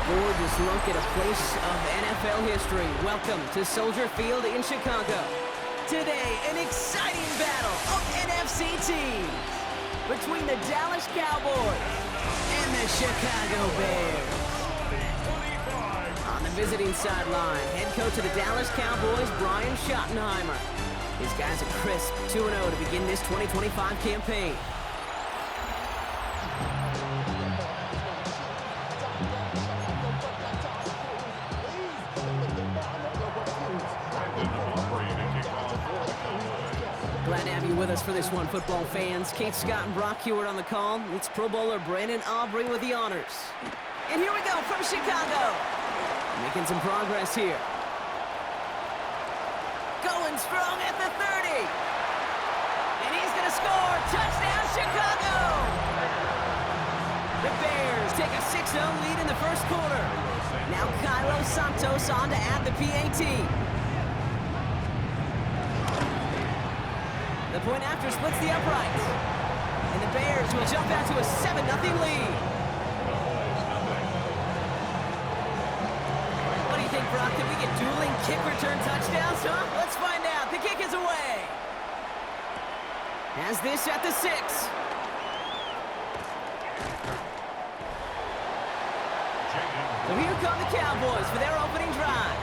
gorgeous look at a place of NFL history. Welcome to Soldier Field in Chicago. Today, an exciting battle of NFC teams between the Dallas Cowboys and the Chicago Bears. On the visiting sideline, head coach of the Dallas Cowboys, Brian Schottenheimer. His guys are crisp 2-0 to begin this 2025 campaign. Glad to have you with us for this one, football fans. Keith Scott and Brock Hewitt on the call. It's Pro Bowler Brandon Aubrey with the honors. And here we go from Chicago. Making some progress here. Going strong at the 30. And he's going to score. Touchdown, Chicago! The Bears take a 6-0 lead in the first quarter. Now Kylo Santos on to add the PAT. The point after splits the uprights. And the Bears will jump out to a 7-0 lead. What do you think, Brock? Did we get dueling kick return touchdowns, huh? Let's find out. The kick is away. Has this at the 6. So here come the Cowboys for their opening drive.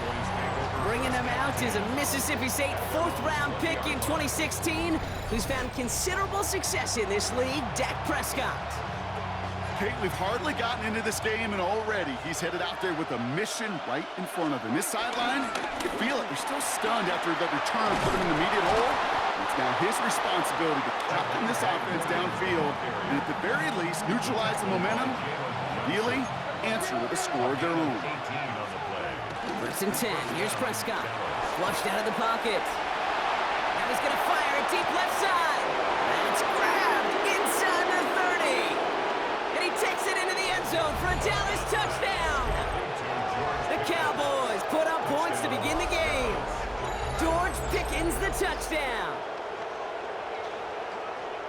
Bringing them out is a Mississippi State 4th-round pick in 2016 who's found considerable success in this league, Dak Prescott. Kate, we've hardly gotten into this game, and already he's headed out there with a mission right in front of him. This sideline, you can feel it. They're still stunned after that return put him in the immediate hole. It's now his responsibility to captain this offense downfield and at the very least neutralize the momentum, ideally answer with a score of their own. 1st and 10. Here's Prescott. Flushed out of the pocket. Now he's going to fire it deep left side. That's grabbed inside the 30. And he takes it into the end zone for a Dallas touchdown. The Cowboys put up points to begin the game. George Pickens the touchdown.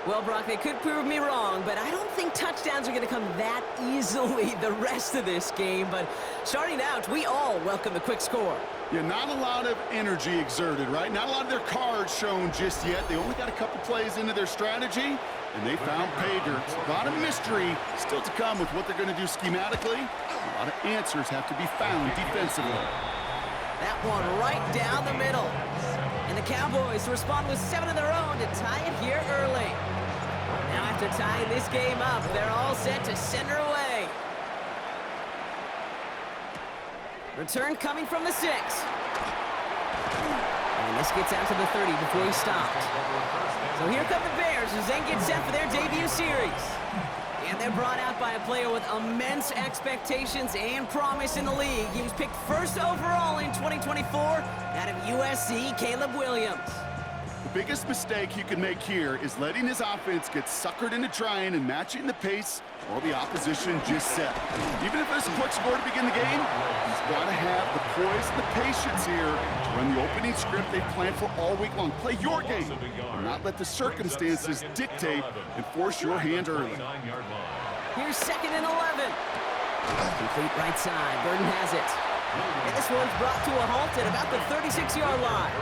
Well, Brock, they could prove me wrong, but I don't think touchdowns are going to come that easily the rest of this game. But starting out, we all welcome a quick score. Yeah, not a lot of energy exerted, right? Not a lot of their cards shown just yet. They only got a couple plays into their strategy, and they found pay dirt. A lot of mystery still to come with what they're going to do schematically. A lot of answers have to be found defensively. That one right down the middle. And the Cowboys respond with 7 of their own to tie it here early. Now after tying this game up, they're all set to send her away. Return coming from the 6. And this gets out to the 30 before he stopped. So here come the Bears as they get set for their debut series. And they're brought out by a player with immense expectations and promise in the league. He was picked 1st overall in 2024 out of USC, Caleb Williams. The biggest mistake he could make here is letting his offense get suckered into trying and matching the pace while the opposition just set. Even if there's a quick score to begin the game, he's got to have the poise and the patience here to run the opening script they've planned for all week long. Play your game and not let the circumstances dictate and force your hand early. Here's 2nd and 11. Complete right side. Burden has it. And this one's brought to a halt at about the 36-yard line.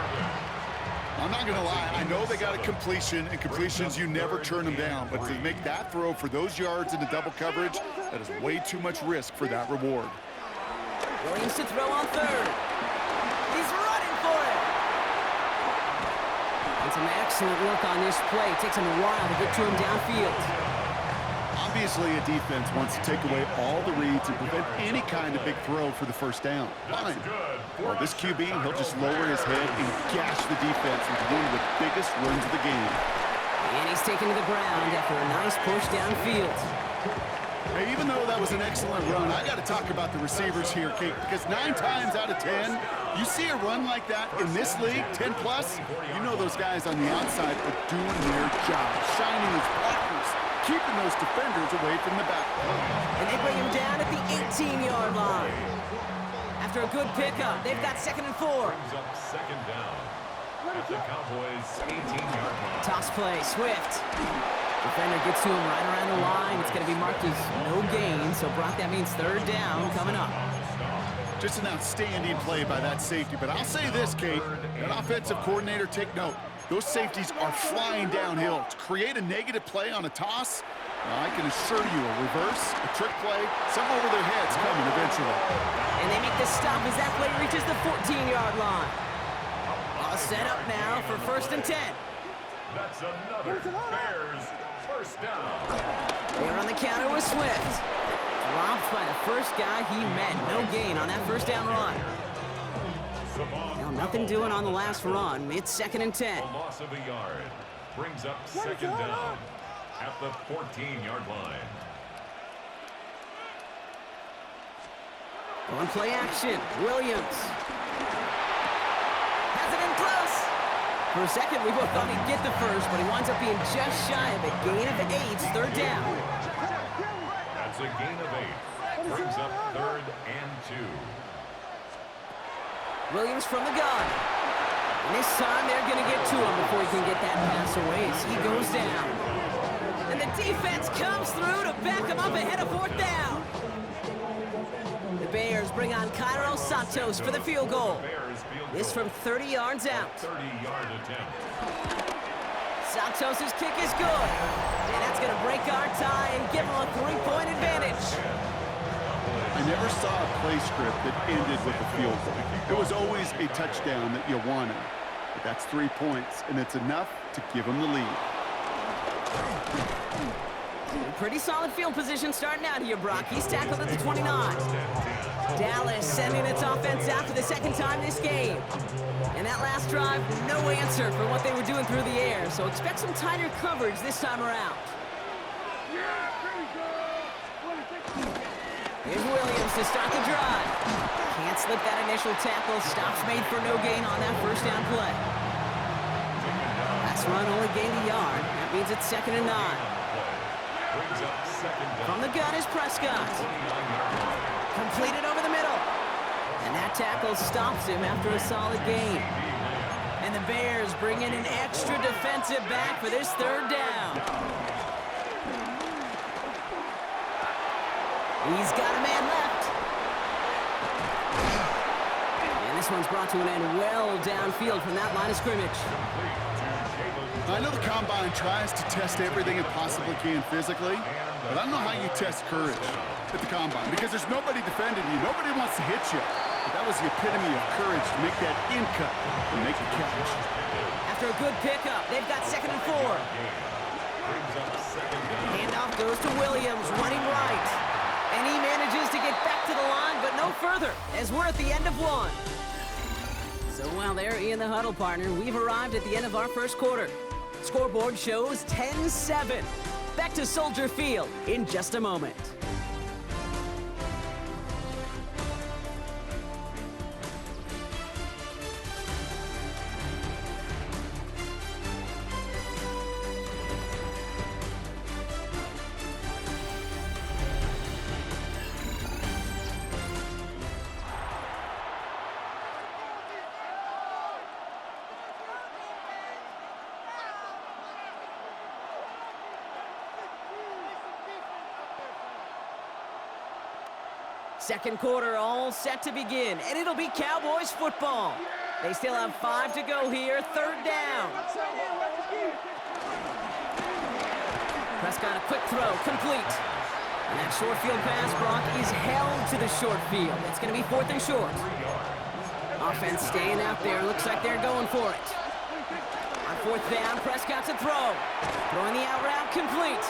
I'm not going to lie, I know they got a completion, and completions, you never turn them down. But to make that throw for those yards into double coverage, that is way too much risk for that reward. Williams to throw on 3rd. He's running for it. And some excellent work on this play. It takes him a while to get to him downfield. Obviously, a defense wants to take away all the reads and prevent any kind of big throw for the 1st down. Fine. Well, this QB, he'll just lower his head and gash the defense with one of the biggest runs of the game. And he's taken to the ground after a nice push downfield. Hey, even though that was an excellent run, I got to talk about the receivers here, Kate, because 9 times out of 10, you see a run like that in this league, 10+, you know those guys on the outside are doing their job, shining as blockers, keeping those defenders away from the back. And they bring him down at the 18-yard line. After a good pickup, they've got 2nd and 4. Second down at the Cowboys' 18-yard line. Toss play, Swift. Defender gets to him right around the line. It's going to be marked as no gain. So, Brock, that means third down coming up. Just an outstanding play by that safety. But I'll say this, Kate, that offensive coordinator, take note. Those safeties are flying downhill. To create a negative play on a toss, well, I can assure you a reverse, a trick play, something over their heads coming eventually. And they make the stop as that play reaches the 14-yard line. All set up now for 1st and 10. That's another Bears first down. They're on the counter with Swift. Dropped by the first guy he met. No gain on that first down run. Now nothing doing on the last run. It's 2nd and 10. A loss of a yard brings up 2nd down at the 14-yard line. On play action, Williams. Has it in close. For a second, we both thought he'd get the first, but he winds up being just shy of a gain of 8. 3rd down. That's a gain of 8. Brings up 3rd and 2. Williams from the gun. And this time they're going to get to him before he can get that pass away as he goes down. And the defense comes through to back him up ahead of 4th down. The Bears bring on Cairo Santos for the field goal. This from 30 yards out. 30-yard attempt. Santos' kick is good. And that's going to break our tie and give him a 3-point advantage. I never saw a play script that ended with a field goal. It was always a touchdown that you wanted. But that's 3 points, and it's enough to give them the lead. Pretty solid field position starting out here, Brock. He's tackled at the 29. Dallas sending its offense out for the 2nd time this game. And that last drive, no answer for what they were doing through the air. So expect some tighter coverage this time around. Here's Williams to start the drive. Can't slip that initial tackle. Stops made for no gain on that first down play. Last run only gained a yard. That means it's 2nd and 9. From the gun is Prescott. Completed over the middle. And that tackle stops him after a solid gain. And the Bears bring in an extra defensive back for this 3rd down. He's got a man left. And this one's brought to an end well downfield from that line of scrimmage. I know the Combine tries to test everything it possibly can physically, but I don't know how you test courage at the Combine because there's nobody defending you. Nobody wants to hit you. But that was the epitome of courage to make that in cut and make the catch. After a good pickup, they've got 2nd and 4. Handoff goes to Williams, running right. And he manages to get back to the line, but no further, as we're at the end of 1. So while they're in the huddle, partner, we've arrived at the end of our first quarter. Scoreboard shows 10-7. Back to Soldier Field in just a moment. Second quarter all set to begin, and it'll be Cowboys football. They still have 5 to go here, 3rd down. Prescott, a quick throw, complete. And that short field pass, Brock, is held to the short field. It's going to be 4th and short. Offense staying out there. Looks like they're going for it. On 4th down, Prescott to throw. Throwing the out route, complete.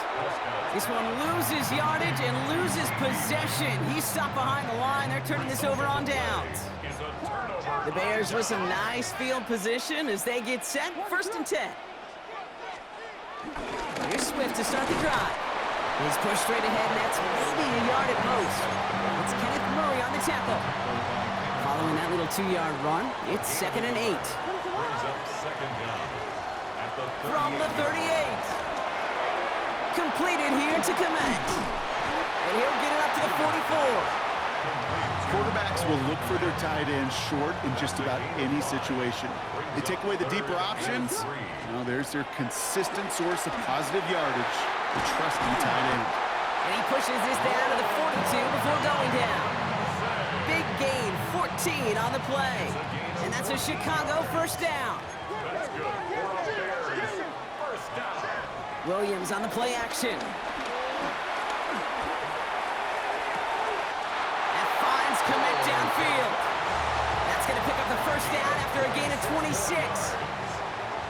This one loses yardage and loses possession. He's stopped behind the line. They're turning this over on downs. The Bears with some nice field position as they get set. 1st and 10. Here's Swift to start the drive. He's pushed straight ahead, and that's maybe a yard at most. It's Kenneth Murray on the tackle. Following that little 2-yard run, it's 2nd and 8. From the 38. Completed here to Komet. And he'll get it up to the 44. Quarterbacks will look for their tight end short in just about any situation. They take away the deeper options. Now there's their consistent source of positive yardage. the trusty tight end. And he pushes this down to the 42 before going down. Big gain, 14 on the play. And that's a Chicago first down. That's good. Bears. First down. Williams on the play action. That finds Kmet downfield. That's going to pick up the first down after a gain of 26.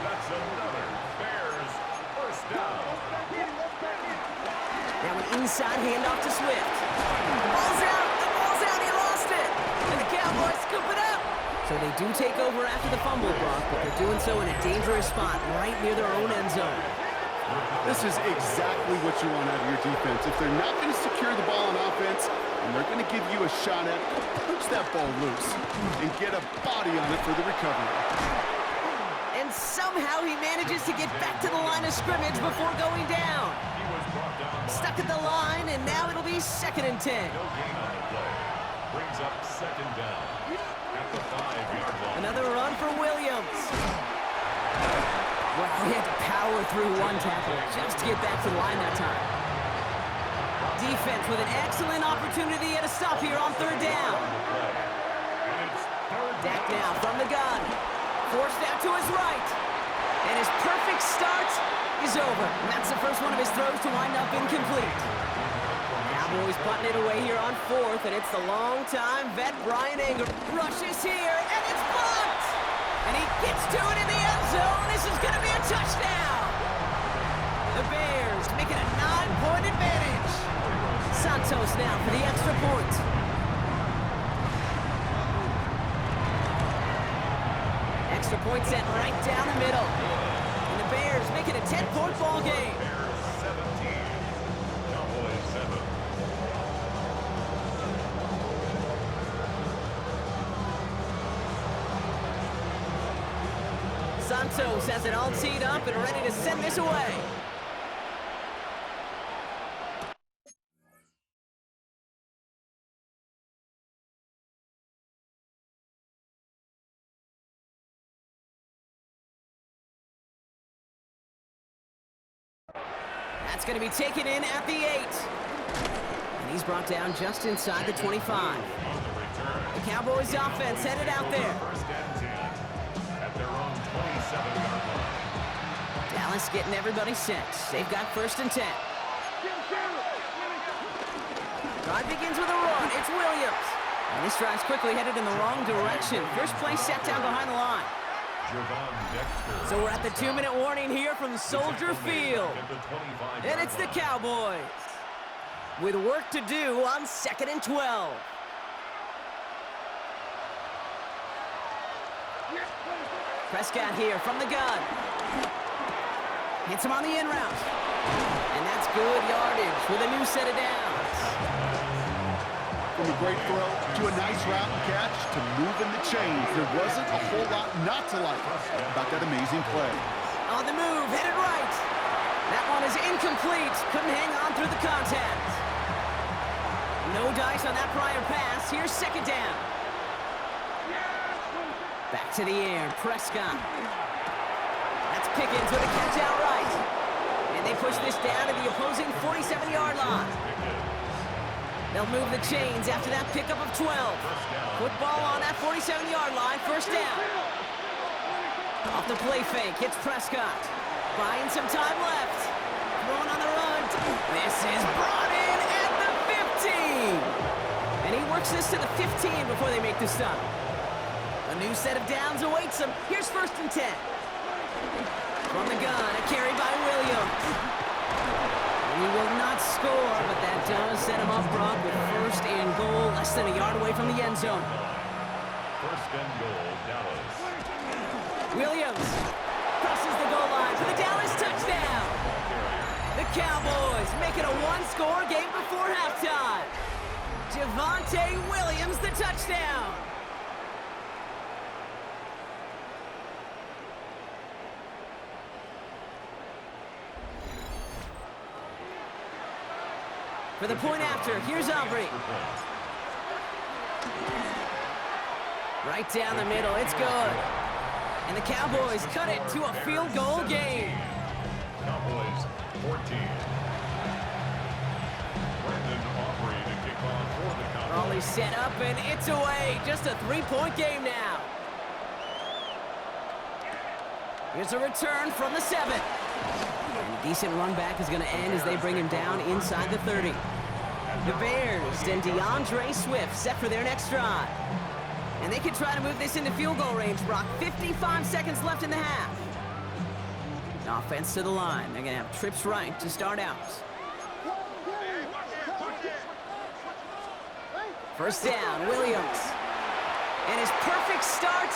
That's another Bears first down. Now an inside handoff to Swift. The ball's out. The ball's out. He lost it. And the Cowboys scoop it up. So they do take over after the fumble, Brock, but they're doing so in a dangerous spot right near their own end zone. This is exactly what you want out of your defense. If they're not going to secure the ball on offense, and they're going to give you a shot at it, punch that ball loose and get a body on it for the recovery. And somehow he manages to get back to the line of scrimmage before going down. He was brought down. Stuck at the line, and now it'll be 2nd and 10. No gain on the play. Brings up second down at the 5-yard line. Another run for Williams. Well, he had to power through one tackle just to get back to the line that time. Defense with an excellent opportunity at a stop here on 3rd down. Dak now from the gun. Forced out to his right. And his perfect start is over. And that's the first one of his throws to wind up incomplete. Cowboys putting it away here on 4th, and it's the long-time vet Brian Anger. Rushes here, and it's blocked! And he gets to it in the end zone. This is going to be a touchdown! The Bears make it a 9-point advantage. Santos now for the extra point. Extra point set right down the middle. And the Bears make it a 10-point ball game. Bears 17. Cowboys 7. Santos has it all teed up and ready to send this away. That's going to be taken in at the 8. And he's brought down just inside the 25. The Cowboys offense headed out there. First and 10 at their own 27-yard line. Dallas getting everybody set. They've got 1st and 10. Drive begins with a run. It's Williams. And this drive's quickly headed in the wrong direction. First play set down behind the line. So we're at the 2-minute warning here from Soldier Field. And it's the Cowboys with work to do on 2nd and 12. Prescott here from the gun. Hits him on the in route. And that's good yardage with a new set of downs. From a great throw to a nice route and catch to moving the chains, there wasn't a whole lot not to like about that amazing play. On the move, headed right. That one is incomplete. Couldn't hang on through the contact. No dice on that prior pass. Here's 2nd down. Back to the air, Prescott. That's Pickens with a catch outright. And they push this down to the opposing 47-yard line. They'll move the chains after that pickup of 12. Football on that 47-yard line, 1st down. Off the play fake, hits Prescott. Buying some time left. Throwing on the run. This is brought in at the 15. And he works this to the 15 before they make the stop. A new set of downs awaits him. Here's 1st and 10. From the gun, a carry by Williams. He will not score, but that does set him up, Brock, with 1st and goal, less than a yard away from the end zone. 1st and goal, Dallas. Williams crosses the goal line for the Dallas touchdown. The Cowboys make it a 1-score game before halftime. Javonte Williams, the touchdown. For the point after, here's Aubrey. Right down the middle, it's good. And the Cowboys cut it to a field goal game. Cowboys 14, Ball is set up, and it's away. Just a 3-point game now. Here's a return from the 7. And a decent run back is going to end as they bring him down inside the 30. The Bears and DeAndre Swift set for their next drive. And they can try to move this into field goal range, Brock. 55 seconds left in the half. Offense to the line. They're going to have trips right to start out. First down, Williams. And his perfect start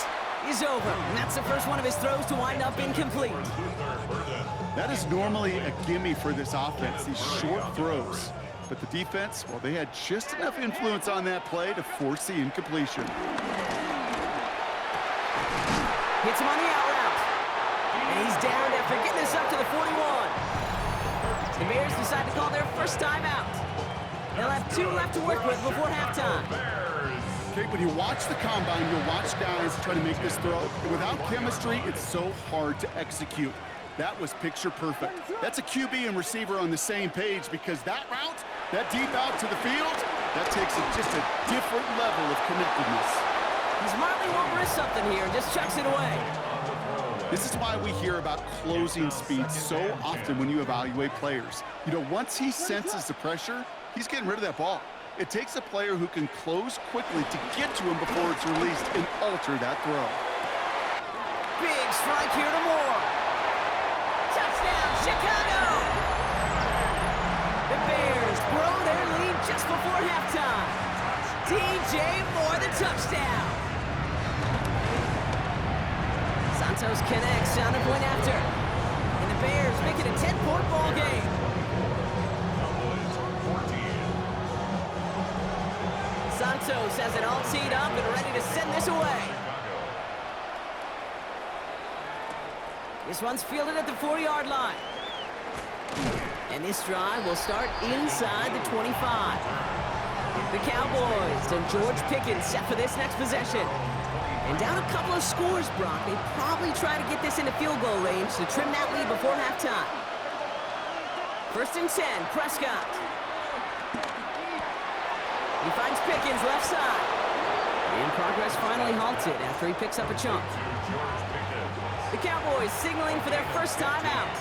is over. And that's the first one of his throws to wind up incomplete. That is normally a gimme for this offense, these short throws. But the defense, well, they had just enough influence on that play to force the incompletion. Hits him on the out route. And he's down after getting this up to the 41. The Bears decide to call their first time out. They'll have 2 left to work with before halftime. Okay, when you watch the combine, you'll watch guys try to make this throw. And without chemistry, it's so hard to execute. That was picture perfect. That's a QB and receiver on the same page because that route, that deep out to the field, that takes just a different level of connectedness. He smartly won't risk something here and just chucks it away. This is why we hear about closing speed so often when you evaluate players. You know, once he senses the pressure, he's getting rid of that ball. It takes a player who can close quickly to get to him before it's released and alter that throw. Big strike here to Moore. Touchdown, Chicago! The Bears grow their lead just before halftime. DJ Moore, the touchdown. Santos connects on the point after. And the Bears make it a 10-point ball game. Santos has it all teed up and ready to send this away. This one's fielded at the 40-yard line. And this drive will start inside the 25. The Cowboys and George Pickens set for this next possession. And down a couple of scores, Brock. They probably try to get this into field goal range to trim that lead before halftime. First and 10, Prescott. He finds Pickens left side. And progress finally halted after he picks up a chunk. The Cowboys signaling for their first time out.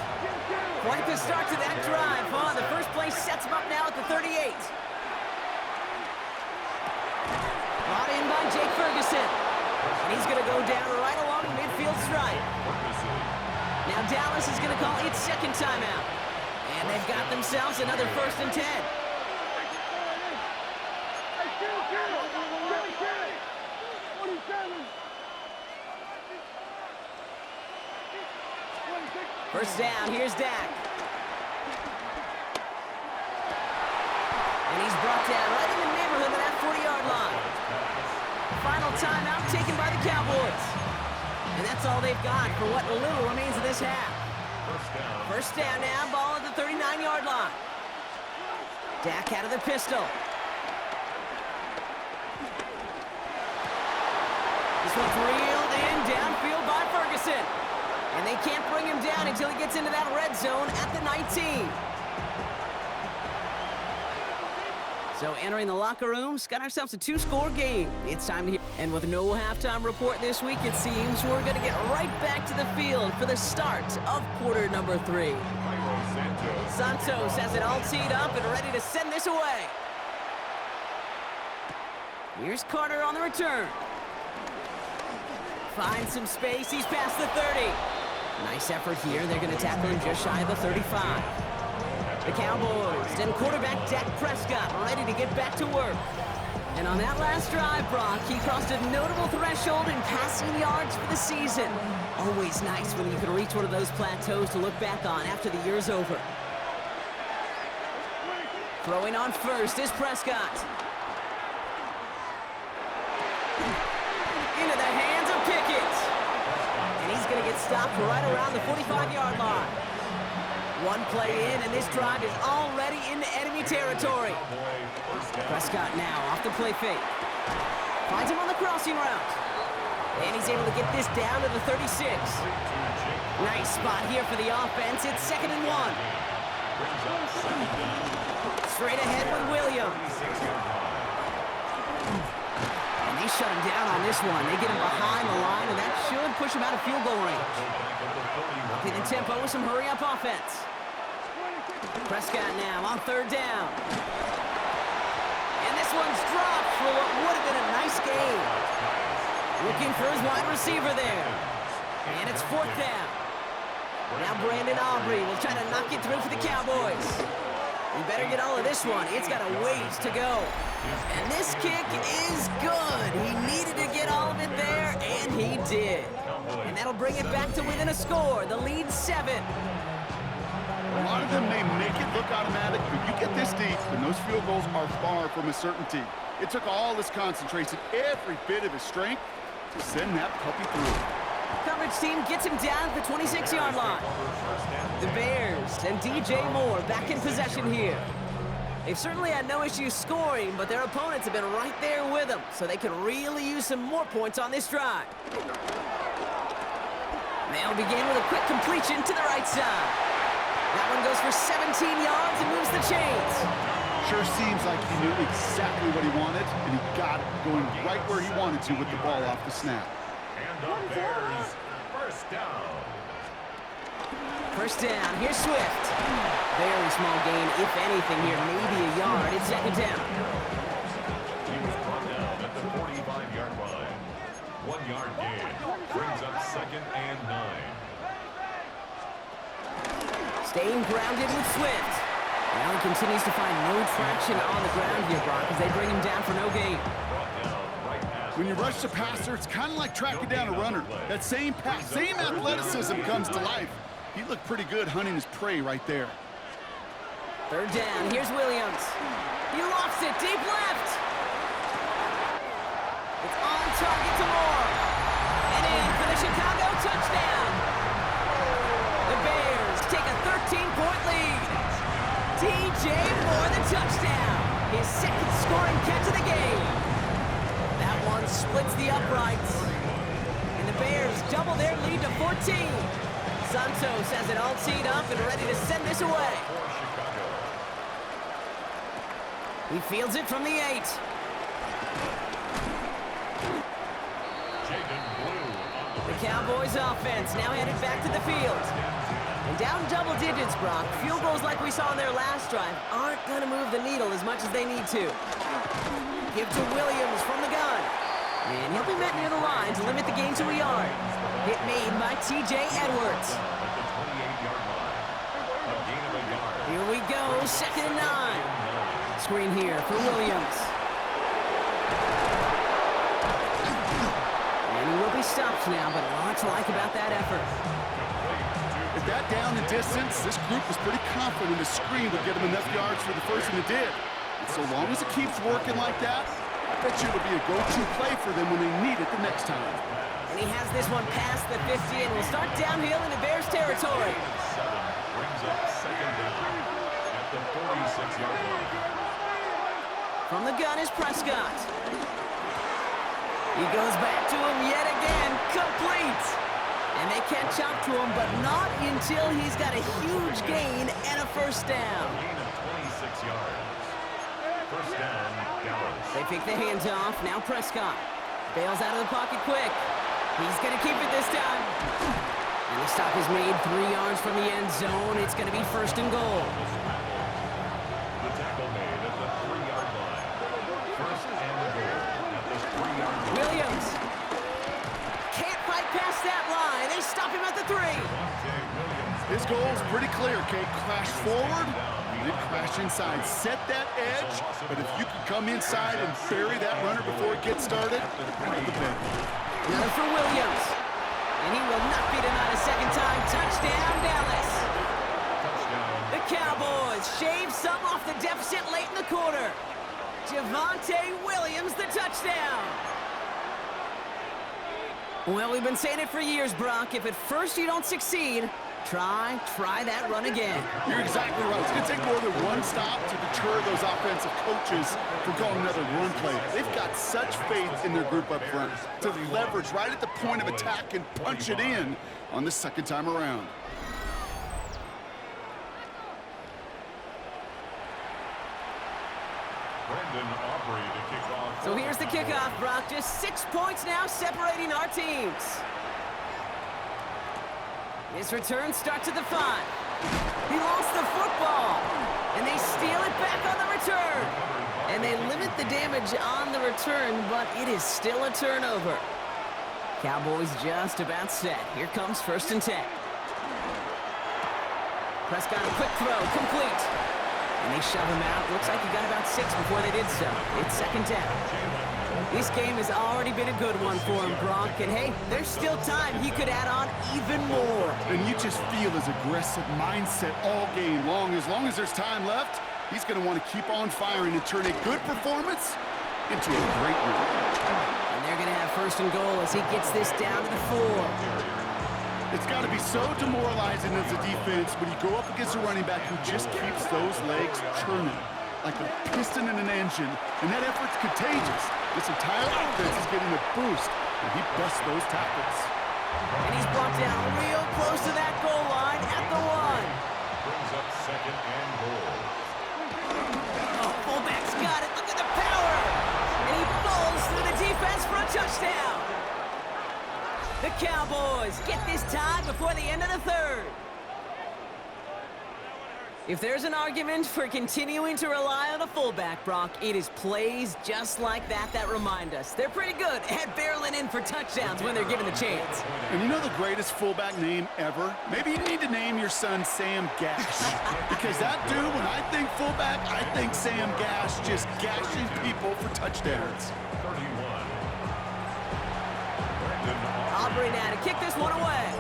Quite the start to that drive, huh? The first play sets him up now at the 38. Brought in by Jake Ferguson. And he's going to go down right along the midfield stripe. Now Dallas is going to call its second timeout. And they've got themselves another first and 10. First down, here's Dak. And he's brought down right in the neighborhood of that 40-yard line. Final timeout taken by the Cowboys. And that's all they've got for what little remains of this half. First down now, ball at the 39-yard line. Dak out of the pistol. This one's reeled in downfield by Ferguson. And they can't bring him down until he gets into that red zone at the 19. So entering the locker room, got ourselves a 2-score game. It's time to hear. And with no halftime report this week, it seems we're going to get right back to the field for the start of quarter number 3. Santos has it all teed up and ready to send this away. Here's Carter on the return. Finds some space. He's past the 30. Nice effort here. They're going to tackle him just shy of the 35. The Cowboys and quarterback Dak Prescott ready to get back to work. And on that last drive, Brock, he crossed a notable threshold in passing yards for the season. Always nice when you can reach one of those plateaus to look back on after the year's over. Throwing on first is Prescott. Into the hands of Pickett. And he's going to get stopped right around the 45-yard line. One play in, and this drive is already into enemy territory. Prescott now off the play fake. Finds him on the crossing route. And he's able to get this down to the 36. Nice spot here for the offense. It's 2nd and 1. Straight ahead with Williams. just shut him down on this one. They get him behind the line, and that should push him out of field goal range. Upping the tempo with some hurry-up offense. Prescott now on third down. And this one's dropped for what would have been a nice gain. Looking for his wide receiver there. And it's fourth down. Now Brandon Aubrey will try to knock it through for the Cowboys. We better get all of this one. It's got a ways to go. And this kick is good. He needed to get all of it there, and he did. And that'll bring it back to within a score. The lead 7. A lot of them may make it look automatic, but you get this deep, and those field goals are far from a certainty. It took all his concentration, every bit of his strength, to send that puppy through. Coverage team gets him down at the 26-yard line. The Bears and DJ Moore back in possession here. They've certainly had no issues scoring, but their opponents have been right there with them, so they can really use some more points on this drive. They'll begin with a quick completion to the right side. That one goes for 17 yards and moves the chains. Sure seems like he knew exactly what he wanted, and he got it going right where he wanted to with the ball off the snap. And the Bears first down. First down, here's Swift. Very small gain, if anything here, maybe a yard. It's second down. He was brought down at the 45-yard line. 1 yard gain brings up second and 9. Staying grounded with Swift. Now he continues to find no traction on the ground here, Brock, as they bring him down for no gain. When you rush the passer, it's kind of like tracking down a runner. That same pass, same athleticism comes to life. He looked pretty good hunting his prey right there. Third down, here's Williams. He lofts it deep left. It's on target to Moore. And in for the Chicago touchdown. The Bears take a 13-point lead. DJ Moore the touchdown. His second scoring catch of the game. That one splits the uprights. And the Bears double their lead to 14. Santos has it all teed up and ready to send this away. He fields it from the 8. The Cowboys offense now headed back to the field. And down double digits, Brock. Field goals like we saw in their last drive aren't going to move the needle as much as they need to. Give to Williams from the gun. And he'll be met near the line to limit the gain to a yard. Hit made by T.J. Edwards. Here we go, second and 9. Screen here for Williams. And he will be stopped now, but a lot to like about that effort. At that down and distance, this group was pretty confident the screen would get him enough yards for the first, and it did. And so long as it keeps working like that, I bet you it'll be a go-to play for them when they need it the next time. And he has this one past the 50 and will start downhill into Bears territory. Brings up second down at the 46-yard line. From the gun is Prescott. He goes back to him yet again, complete. And they catch up to him, but not until he's got a huge gain and a first down. Gain of 26 yards. First down, Dallas. They pick the hands off. Now Prescott bails out of the pocket quick. He's going to keep it this time. And the stop is made 3 yards from the end zone. It's going to be first and goal. The tackle made at the 3-yard line. First and goal at the 3-yard line. Williams can't fight past that line. They stop him at the 3. His goal is pretty clear, Kate. Crash forward, and then crash inside. Set that edge, but if you can come inside and bury that runner before it gets started, all the better. Another for Williams. And he will not be denied a second time. Touchdown, Dallas. The Cowboys shave some off the deficit late in the quarter. Javonte Williams, the touchdown. Well, we've been saying it for years, Brock. If at first you don't succeed, try that run again. You're exactly right. It's going to take more than one stop to deter those offensive coaches from calling another run play. They've got such faith in their group up front to leverage right at the point of attack and punch it in on the second time around. Brandon Aubrey to kick off So here's the kickoff, Brock. Just 6 points now separating our teams. This return starts at the 5. He lost the football. And they steal it back on the return. And they limit the damage on the return, but it is still a turnover. Cowboys just about set. Here comes 1st and 10. Prescott, a quick throw, complete. And they shove him out. Looks like he got about 6 before they did so. It's 2nd down. This game has already been a good one for him, Brock. And hey, there's still time. He could add on even more. And you just feel his aggressive mindset all game long. As long as there's time left, he's going to want to keep on firing and turn a good performance into a great one. And they're going to have 1st and goal as he gets this down to the 4. It's got to be so demoralizing as a defense when you go up against a running back who just keeps those legs churning like a piston in an engine, and that effort's contagious. This entire offense is getting a boost, and he busts those tackles. And he's brought down real close to that goal line at the 1. Brings up 2nd and goal. Oh, fullback's got it. Look at the power. And he falls through the defense for a touchdown. The Cowboys get this tied before the end of the 3rd. If there's an argument for continuing to rely on a fullback, Brock, it is plays just like that remind us. They're pretty good at barreling in for touchdowns when they're given the chance. And you know the greatest fullback name ever? Maybe you need to name your son Sam Gash. Because that dude, when I think fullback, I think Sam Gash just gashing people for touchdowns. 31. Aubrey now to kick this one away.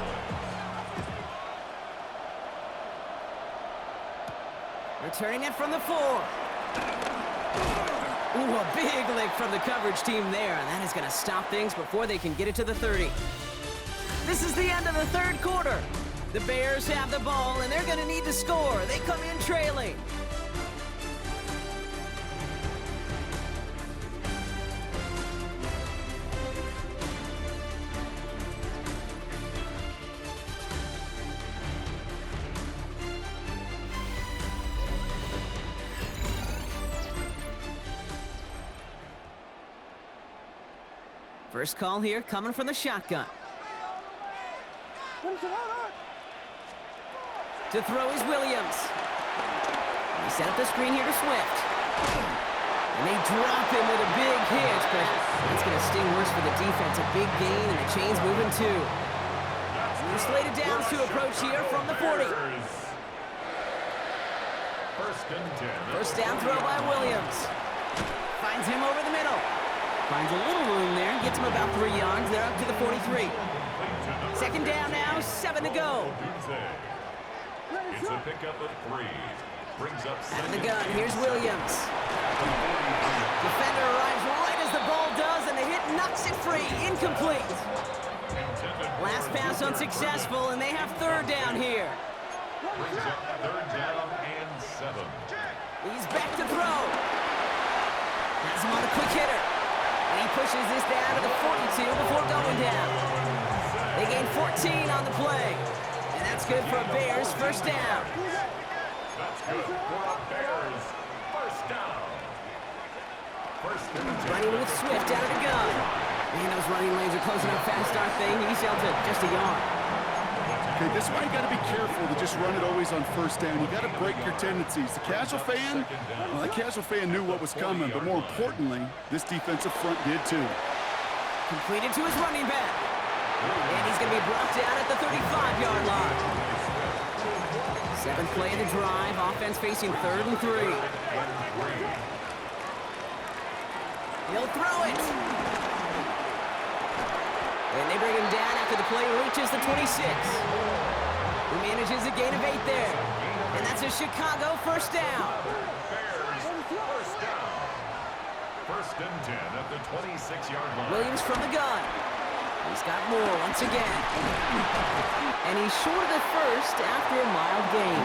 Returning it from the 4. Ooh, a big lick from the coverage team there, and that is going to stop things before they can get it to the 30. This is the end of the 3rd quarter. The Bears have the ball, and they're going to need to score. They come in trailing. First call here coming from the shotgun. To throw is Williams. They set up the screen here to Swift. And they drop him with a big hit, but it's going to sting worse for the defense. A big gain, and the chain's moving too. New slated downs to approach here from the 40. 1st and 10. First down throw by Williams. Finds him over the middle. Finds a little room there, gets him about 3 yards. They're up to the 43. 2nd down now, 7 to go. It's a pickup of 3. Brings up Out of the gun, here's Williams. Defender arrives right as the ball does, and the hit knocks it free. Incomplete. Last pass unsuccessful, and they have 3rd down here. Brings up 3rd down and 7. He's back to throw. Has him on a quick hitter. And he pushes this down to the 42 before going down. They gain 14 on the play. And that's good for a Bears 1st down. That's good for a Bears 1st down. 1st and 10. Running with Swift out of the gun. Man, those running lanes are closing up fast, aren't they? He's held to just a yard. Okay, this is why you got to be careful to just run it always on 1st down. You got to break your tendencies. The casual fan, well, the casual fan knew what was coming, but more importantly, this defensive front did too. Completed to his running back. And he's going to be brought down at the 35-yard line. 7th play of the drive. Offense facing 3rd and 3. He'll throw it. And they bring him down after the play reaches the 26. He manages a gain of 8 there. And that's a Chicago 1st down. Bears 1st down. 1st and 10 at the 26-yard line. Williams from the gun. He's got more once again. And he's short of the 1st after a mild gain.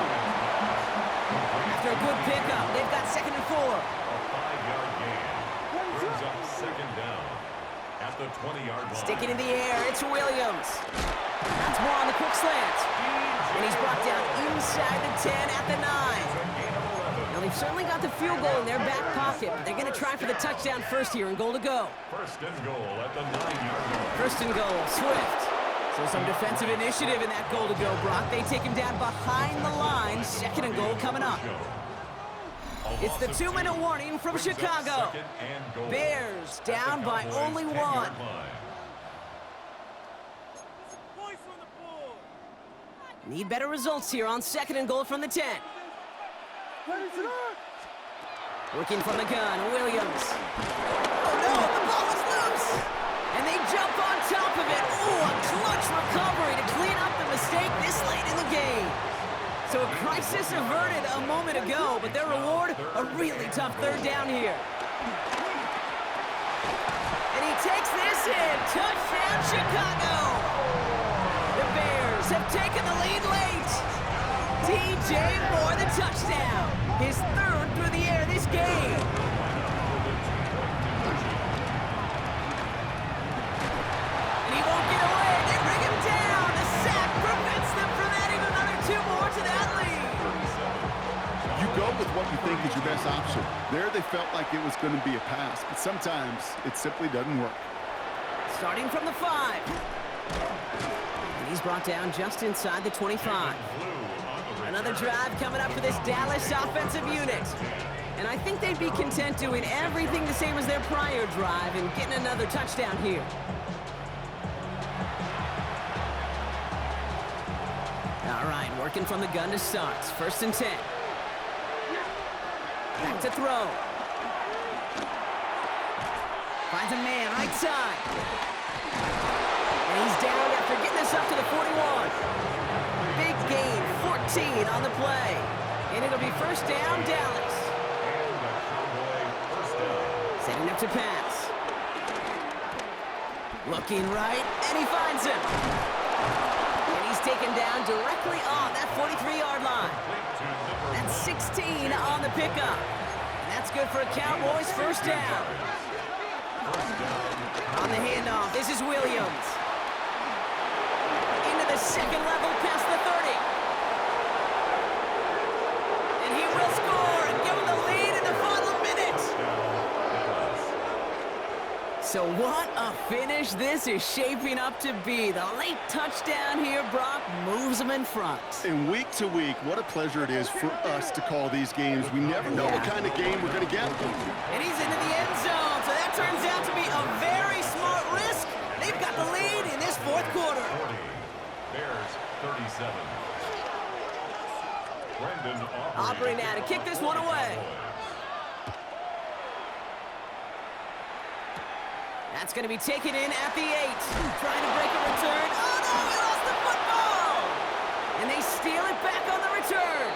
After a good pickup, they've got 2nd and 4. A 5-yard gain. Brings up 2nd down at the 20-yard line. Sticking in the air, it's Williams. That's more on the quick slant. And he's brought down inside the 10 at the 9. Now they've certainly got the field goal in their back pocket, but they're going to try for the touchdown first here and goal to go. First and goal at the 9-yard line. First and goal, Swift. So some defensive initiative in that goal to go, Brock. They take him down behind the line. Second and goal coming up. It's the 2-minute warning from Chicago. Bears down by only one. Need better results here on second and goal from the 10. Working from the gun, Williams. Oh no, the ball is loose! And they jump on top of it. Oh, a clutch recovery to clean up the mistake this late in the game. So a crisis averted a moment ago, but their reward, a really tough third down here. And he takes this in. Touchdown, Chicago! The Bears have taken the lead late. DJ Moore, the touchdown. His third through the air this game. And he won't get away. They bring him down. The sack prevents them from adding another 2 more to that lead. You go with what you think is your best option. There they felt like it was going to be a pass, but sometimes it simply doesn't work. Starting from the 5. And he's brought down just inside the 25. Another drive coming up for this Dallas offensive unit. And I think they'd be content doing everything the same as their prior drive and getting another touchdown here. All right, working from the gun to start. First and 10. Back to throw. Finds a man right side. And he's down after getting this up to the 41. Big gain, 14 on the play. And it'll be first down, Dallas. Setting up to pass. Looking right, and he finds him. And he's taken down directly on that 43-yard line. That's 16 on the pickup. And that's good for a Cowboys first down. On the handoff, this is Williams. Into the second level past the 30. And he will score and give him the lead in the final minute. So what a finish this is shaping up to be. The late touchdown here, Brock, moves them in front. And week to week, what a pleasure it is for us to call these games. We never know what kind of game we're going to get. And he's into the end zone, so that turns out to be a very smart risk. They've got the lead in this fourth quarter. 40, Bears 37. Brendan Aubrey now to kick this one away. That's going to be taken in at the 8. Trying to break a return. Oh, no, he lost the football! And they steal it back on the return.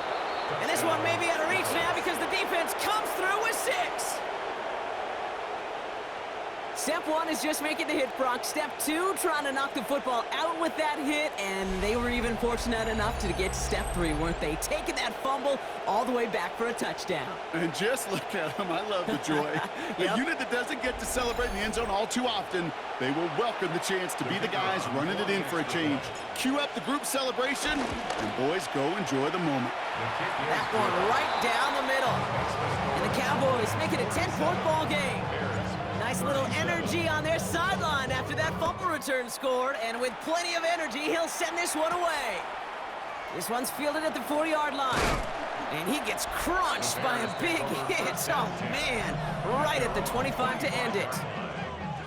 And this one may be out of reach now because the defense comes through with 6. Step 1 is just making the hit, Brock. Step 2, trying to knock the football out with that hit, and they were even fortunate enough to get to step 3, weren't they? Taking that fumble all the way back for a touchdown. And just look at them. I love the joy. A unit that doesn't get to celebrate in the end zone all too often, they will welcome the chance to be the guys running it in for a change. Cue up the group celebration, and boys, go enjoy the moment. That one right down the middle. And the Cowboys make it a 10-point ball game. Nice little energy on their sideline after that fumble return scored, and with plenty of energy, he'll send this one away. This one's fielded at the 40-yard line, and he gets crunched by a big hit. Oh, man, right at the 25 to end it.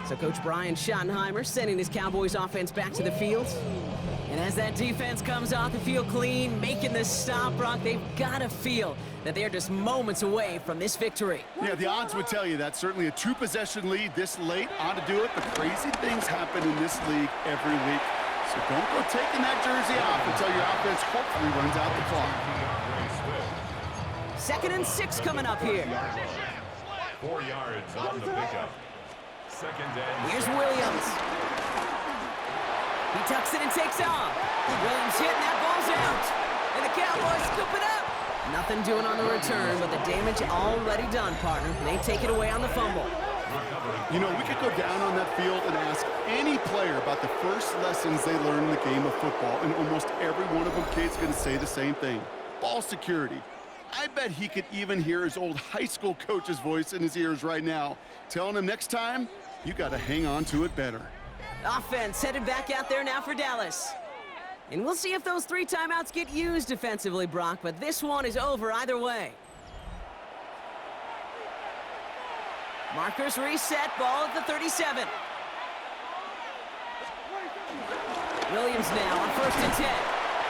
So Coach Brian Schottenheimer sending his Cowboys offense back to the field. And as that defense comes off the field clean, making this stop, Brock, they've got to feel that they're just moments away from this victory. Yeah, the odds would tell you that's certainly a 2-possession lead this late. Ought to do it, but crazy things happen in this league every week. So don't go taking that jersey off until your offense hopefully runs out the clock. 2nd and 6 coming up here. 4 yards on the pickup. Second and Here's Williams. He tucks it and takes off. Williams hitting that ball's out. And the Cowboys scoop it up. Nothing doing on the return, but the damage already done, partner. They take it away on the fumble. You know, we could go down on that field and ask any player about the first lessons they learned in the game of football, and almost every one of them kids going to say the same thing. Ball security. I bet he could even hear his old high school coach's voice in his ears right now, telling him next time, you got to hang on to it better. Offense headed back out there now for Dallas. And we'll see if those 3 timeouts get used defensively, Brock, but this one is over either way. Markers reset, ball at the 37. Williams now on 1st and 10.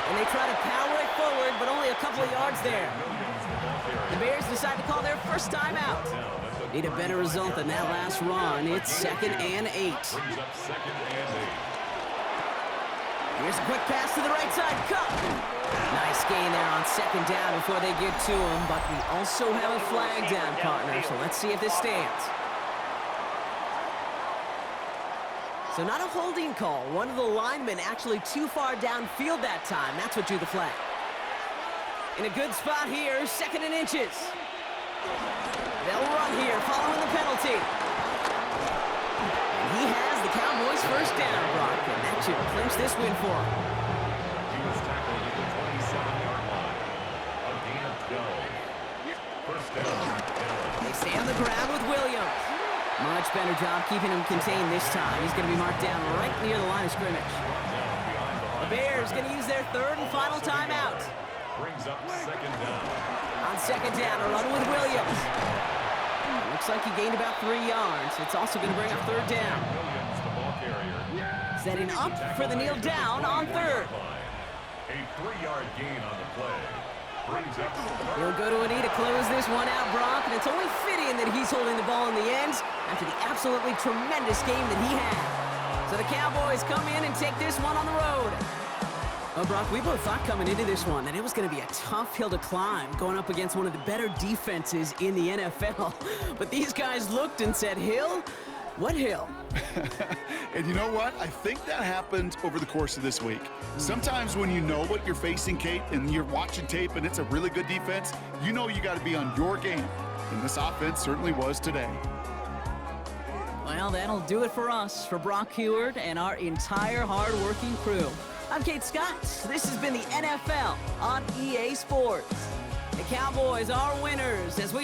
And they try to power it forward, but only a couple of yards there. The Bears decide to call their first timeout. Need a better result than that last run. It's 2nd and 8. Here's a quick pass to the right side. Cup. Nice gain there on 2nd down before they get to him, but we also have a flag down, partner, so let's see if this stands. So not a holding call. One of the linemen actually too far downfield that time. That's what drew the flag. In a good spot here, 2nd and inches. They'll run here following the penalty. And he has the Cowboys' first down, Brock, and that should clinch this win for him. He was tackled at the 27-yard line. A gain of 12. First down. They stay on the ground with Williams. Much better job keeping him contained this time. He's going to be marked down right near the line of scrimmage. The Bears going to use their 3rd and final timeout. Brings up 2nd down. On 2nd down, a run with Williams. Looks like he gained about 3 yards. It's also going to bring up 3rd down. Williams, the ball carrier. Setting up for the kneel down on 3rd. A 3-yard gain on the play. Brings up. He'll go to a knee to close this one out, Brock, and it's only fitting that he's holding the ball in the end after the absolutely tremendous game that he had. So the Cowboys come in and take this one on the road. Well, Brock, we both thought coming into this one that it was going to be a tough hill to climb going up against one of the better defenses in the NFL. But these guys looked and said, Hill? What hill? And you know what? I think that happened over the course of this week. Sometimes when you know what you're facing, Kate, and you're watching tape and it's a really good defense, you know you got to be on your game. And this offense certainly was today. Well, that'll do it for us, for Brock Heward and our entire hard-working crew. I'm Kate Scott. This has been the NFL on EA Sports. The Cowboys are winners as we